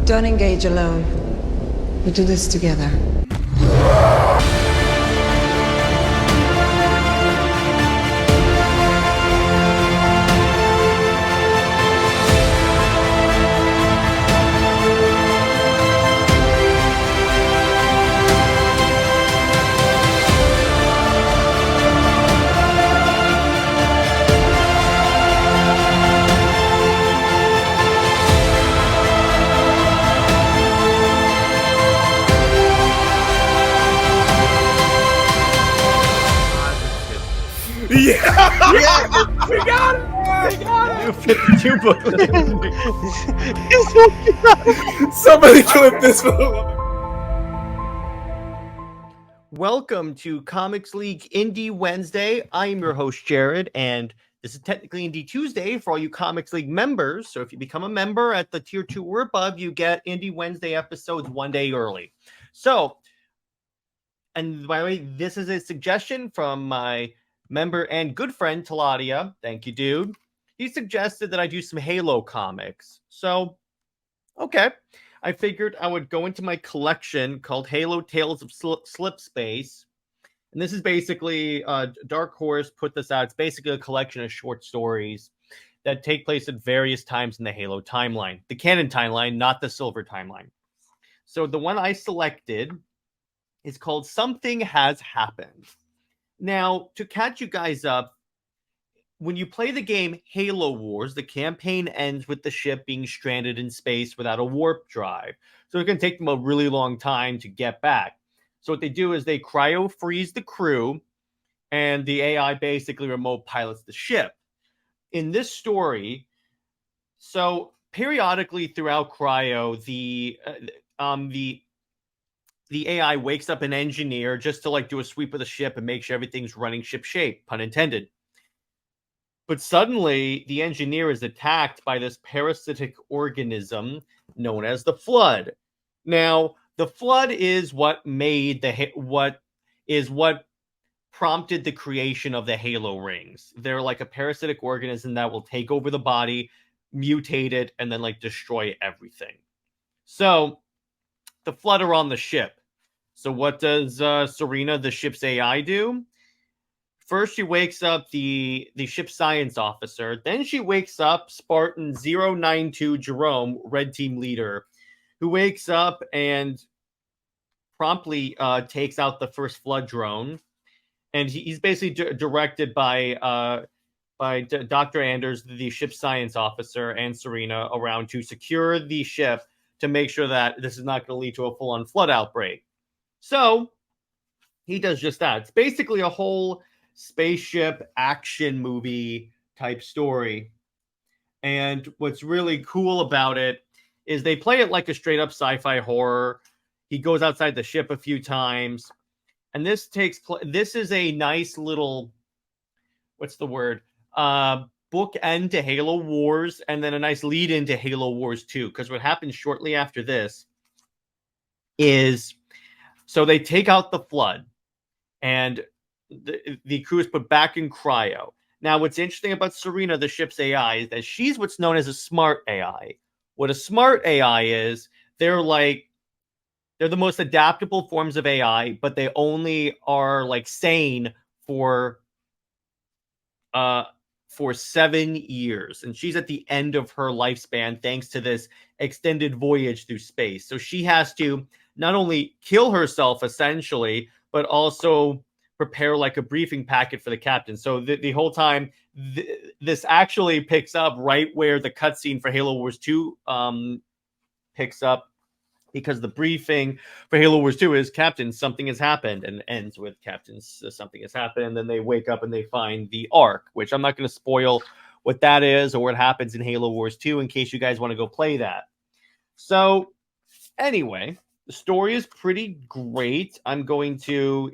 Don't engage alone. We do this together. Yeah! We got it! We got it! New 52 booklet. Somebody clip this. Welcome to Comics League Indie Wednesday. I am your host, Jared, and this is technically Indie Tuesday for all you Comics League members. So if you become a member at the tier 2 or above, you get Indie Wednesday episodes one day early. So, and by the way, this is a suggestion from my member and good friend, Taladia. Thank you, dude. He suggested that I do some Halo comics. So, okay. I figured I would go into my collection called Halo Tales of SlipSpace. And this is basically, Dark Horse put this out. It's basically a collection of short stories that take place at various times in the Halo timeline. The canon timeline, not the Silver timeline. So the one I selected is called Something Has Happened. Now, to catch you guys up, when you play the game Halo Wars, the campaign ends with the ship being stranded in space without a warp drive. So it can take them a really long time to get back. So what they do is they cryo-freeze the crew, and the AI basically remote pilots the ship. In this story, so periodically throughout cryo, the AI wakes up an engineer just to like do a sweep of the ship and make sure everything's running ship shape, pun intended. But suddenly, the engineer is attacked by this parasitic organism known as the Flood. Now, the Flood is what made what prompted the creation of the Halo rings. They're like a parasitic organism that will take over the body, mutate it, and then like destroy everything. So, the Flood are on the ship. So what does Serena, the ship's AI, do? First, she wakes up the ship's science officer. Then she wakes up Spartan 092 Jerome, red team leader, who wakes up and promptly takes out the first Flood drone. And he's basically directed by Dr. Anders, the ship's science officer, and Serena around to secure the ship to make sure that this is not going to lead to a full-on Flood outbreak. So he does just that. It's basically a whole spaceship action movie type story. And what's really cool about it is they play it like a straight up sci-fi horror. He goes outside the ship a few times. And this this is a nice little, what's the word? Bookend to Halo Wars, and then a nice lead into Halo Wars 2. Because what happens shortly after this is, so they take out the Flood, and the crew is put back in cryo. Now, what's interesting about Serena, the ship's AI, is that she's what's known as a smart AI. What a smart AI is, they're the most adaptable forms of AI, but they only are like sane for 7 years. And she's at the end of her lifespan thanks to this extended voyage through space. So she has to not only kill herself, essentially, but also prepare like a briefing packet for the captain. So the whole time, this actually picks up right where the cutscene for Halo Wars 2 picks up, because the briefing for Halo Wars 2 is Captain, something has happened, and ends with Captain's something has happened, and then they wake up and they find the Ark, which I'm not going to spoil what that is or what happens in Halo Wars 2 in case you guys want to go play that. So anyway, the story is pretty great. I'm going to...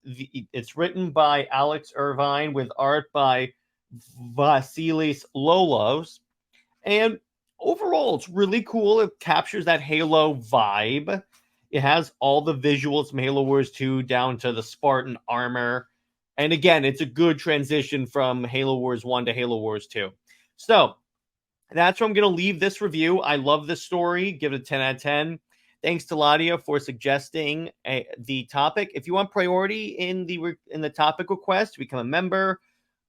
It's written by Alex Irvine with art by Vasilis Lolos. And overall, it's really cool. It captures that Halo vibe. It has all the visuals from Halo Wars 2 down to the Spartan armor. And again, it's a good transition from Halo Wars 1 to Halo Wars 2. So, that's where I'm going to leave this review. I love this story. Give it a 10 out of 10. Thanks to Ladia for suggesting the topic. If you want priority in the topic request, become a member.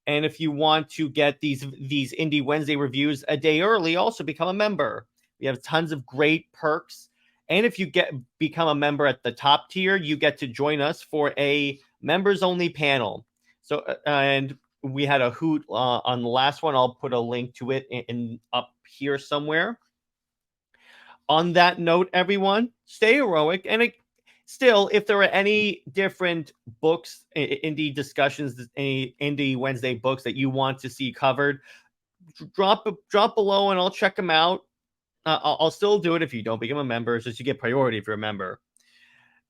And if you want to get these Indie Wednesday reviews a day early, also become a member. We have tons of great perks. And if you become a member at the top tier, you get to join us for a members only panel. So and we had a hoot on the last one. I'll put a link to it in up here somewhere. On that note, everyone, stay heroic. And still, if there are any different books, indie discussions, any Indie Wednesday books that you want to see covered, drop below and I'll check them out. I'll still do it if you don't become a member. It's just you get priority if you're a member.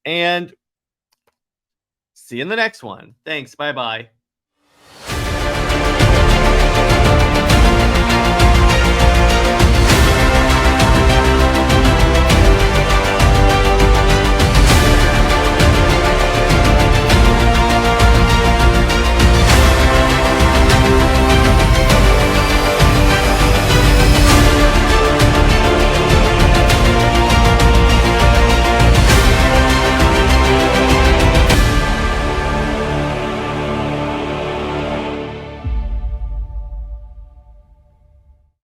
And see you in the next one. Thanks. Bye-bye.